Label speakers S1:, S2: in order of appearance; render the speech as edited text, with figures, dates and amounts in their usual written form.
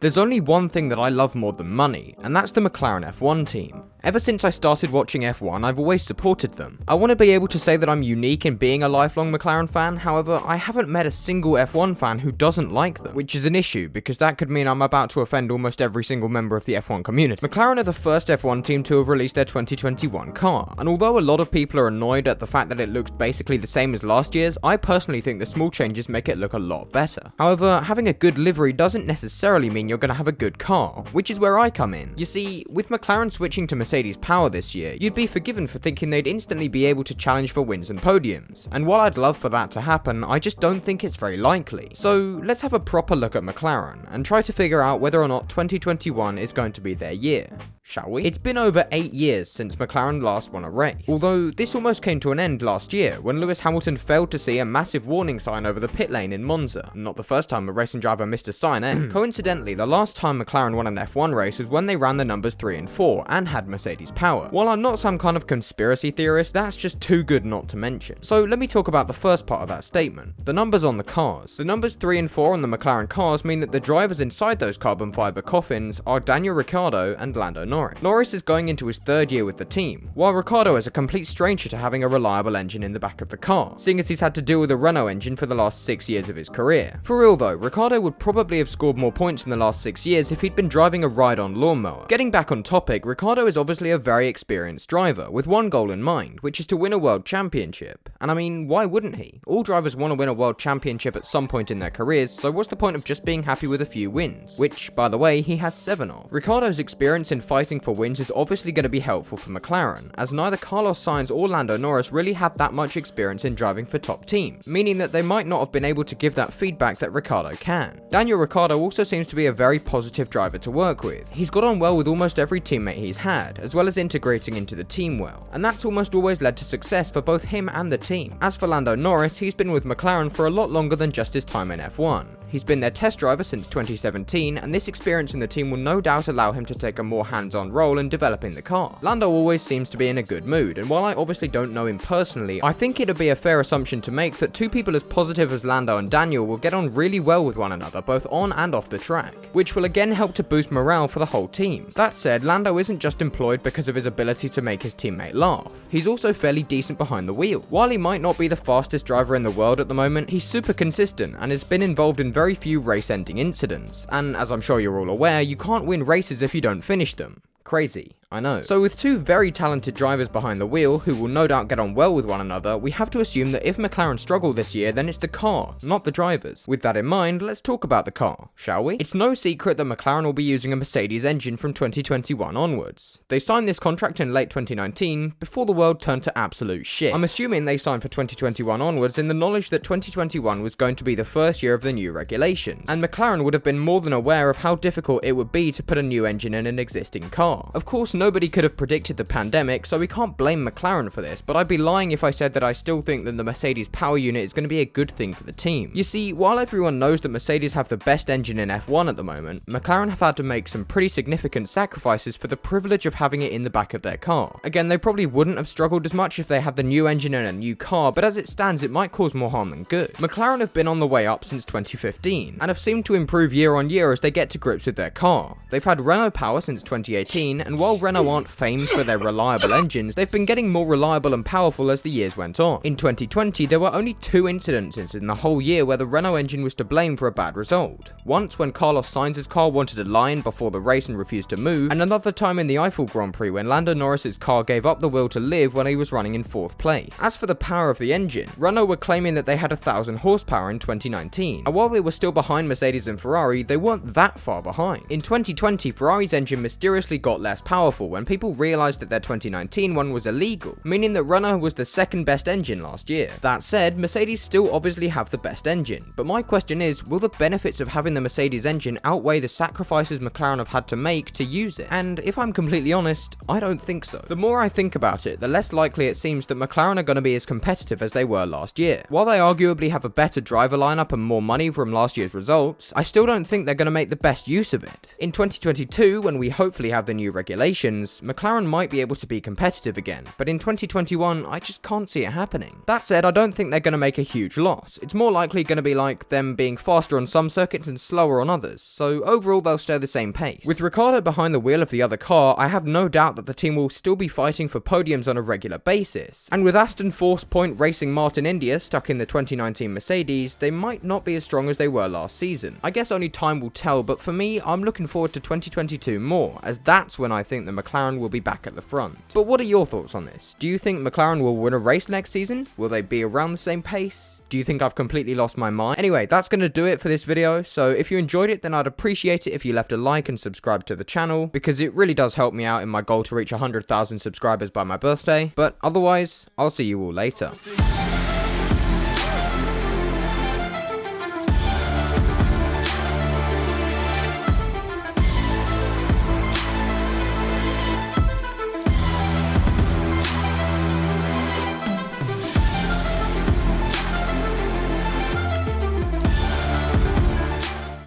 S1: There's only one thing that I love more than money, and that's the McLaren F1 team. Ever since I started watching F1, I've always supported them. I want to be able to say that I'm unique in being a lifelong McLaren fan, however, I haven't met a single F1 fan who doesn't like them, which is an issue because that could mean I'm about to offend almost every single member of the F1 community. McLaren are the first F1 team to have released their 2021 car, and although a lot of people are annoyed at the fact that it looks basically the same as last year's, I personally think the small changes make it look a lot better. However, having a good livery doesn't necessarily mean you're going to have a good car, which is where I come in. You see, with McLaren switching to Mercedes power this year, you'd be forgiven for thinking they'd instantly be able to challenge for wins and podiums, and while I'd love for that to happen, I just don't think it's very likely. So let's have a proper look at McLaren, and try to figure out whether or not 2021 is going to be their year, shall we? It's been over 8 years since McLaren last won a race, although this almost came to an end last year when Lewis Hamilton failed to see a massive warning sign over the pit lane in Monza. Not the first time a racing driver missed a sign, eh? Coincidentally, the last time McLaren won an F1 race was when they ran the numbers 3 and 4 and had Mercedes power. While I'm not some kind of conspiracy theorist, that's just too good not to mention. So let me talk about the first part of that statement, the numbers on the cars. The numbers 3 and 4 on the McLaren cars mean that the drivers inside those carbon fiber coffins are Daniel Ricciardo and Lando Norris. Norris is going into his 3rd year with the team, while Ricciardo is a complete stranger to having a reliable engine in the back of the car, seeing as he's had to deal with a Renault engine for the last 6 years of his career. For real though, Ricciardo would probably have scored more points in the last 6 years if he'd been driving a ride-on lawnmower. Getting back on topic, Ricciardo is obviously a very experienced driver, with one goal in mind, which is to win a world championship. And I mean, why wouldn't he? All drivers want to win a world championship at some point in their careers, so what's the point of just being happy with a few wins? Which, by the way, he has 7 of. Ricciardo's experience in fighting for wins is obviously going to be helpful for McLaren, as neither Carlos Sainz or Lando Norris really have that much experience in driving for top teams, meaning that they might not have been able to give that feedback that Ricciardo can. Daniel Ricciardo also seems to be a very positive driver to work with. He's got on well with almost every teammate he's had, as well as integrating into the team well, and that's almost always led to success for both him and the team. As for Lando Norris, he's been with McLaren for a lot longer than just his time in F1. He's been their test driver since 2017, and this experience in the team will no doubt allow him to take a more hands-on role in developing the car. Lando always seems to be in a good mood, and while I obviously don't know him personally, I think it'd be a fair assumption to make that two people as positive as Lando and Daniel will get on really well with one another both on and off the track, which will again help to boost morale for the whole team. That said, Lando isn't just employed because of his ability to make his teammate laugh. He's also fairly decent behind the wheel. While he might not be the fastest driver in the world at the moment, he's super consistent and has been involved in very few race-ending incidents, and as I'm sure you're all aware, you can't win races if you don't finish them. Crazy, I know. So with two very talented drivers behind the wheel, who will no doubt get on well with one another, we have to assume that if McLaren struggle this year, then it's the car, not the drivers. With that in mind, let's talk about the car, shall we? It's no secret that McLaren will be using a Mercedes engine from 2021 onwards. They signed this contract in late 2019, before the world turned to absolute shit. I'm assuming they signed for 2021 onwards in the knowledge that 2021 was going to be the first year of the new regulations, and McLaren would have been more than aware of how difficult it would be to put a new engine in an existing car. Of course, nobody could have predicted the pandemic, so we can't blame McLaren for this, but I'd be lying if I said that I still think that the Mercedes power unit is going to be a good thing for the team. You see, while everyone knows that Mercedes have the best engine in F1 at the moment, McLaren have had to make some pretty significant sacrifices for the privilege of having it in the back of their car. Again, they probably wouldn't have struggled as much if they had the new engine in a new car, but as it stands, it might cause more harm than good. McLaren have been on the way up since 2015, and have seemed to improve year on year as they get to grips with their car. They've had Renault power since 2018, and while Renault aren't famed for their reliable engines, they've been getting more reliable and powerful as the years went on. In 2020, there were only 2 incidences in the whole year where the Renault engine was to blame for a bad result. Once when Carlos Sainz's car wanted a line before the race and refused to move, and another time in the Eiffel Grand Prix when Lando Norris's car gave up the will to live when he was running in 4th place. As for the power of the engine, Renault were claiming that they had 1,000 horsepower in 2019, and while they were still behind Mercedes and Ferrari, they weren't that far behind. In 2020, Ferrari's engine mysteriously got less powerful when people realised that their 2019 one was illegal, meaning that Renault was the 2nd best engine last year. That said, Mercedes still obviously have the best engine, but my question is, will the benefits of having the Mercedes engine outweigh the sacrifices McLaren have had to make to use it? And if I'm completely honest, I don't think so. The more I think about it, the less likely it seems that McLaren are going to be as competitive as they were last year. While they arguably have a better driver lineup and more money from last year's results, I still don't think they're going to make the best use of it. In 2022, when we hopefully have the new regulations, conditions, McLaren might be able to be competitive again, but in 2021, I just can't see it happening. That said, I don't think they're going to make a huge loss. It's more likely going to be like them being faster on some circuits and slower on others, so overall they'll stay the same pace. With Ricciardo behind the wheel of the other car, I have no doubt that the team will still be fighting for podiums on a regular basis. And with Aston Force Point racing Martin India stuck in the 2019 Mercedes, they might not be as strong as they were last season. I guess only time will tell, but for me, I'm looking forward to 2022 more, as that's when I think the McLaren will be back at the front. But what are your thoughts on this? Do you think McLaren will win a race next season? Will they be around the same pace? Do you think I've completely lost my mind? Anyway, that's going to do it for this video, so if you enjoyed it, then I'd appreciate it if you left a like and subscribe to the channel, because it really does help me out in my goal to reach 100,000 subscribers by my birthday. But otherwise, I'll see you all later.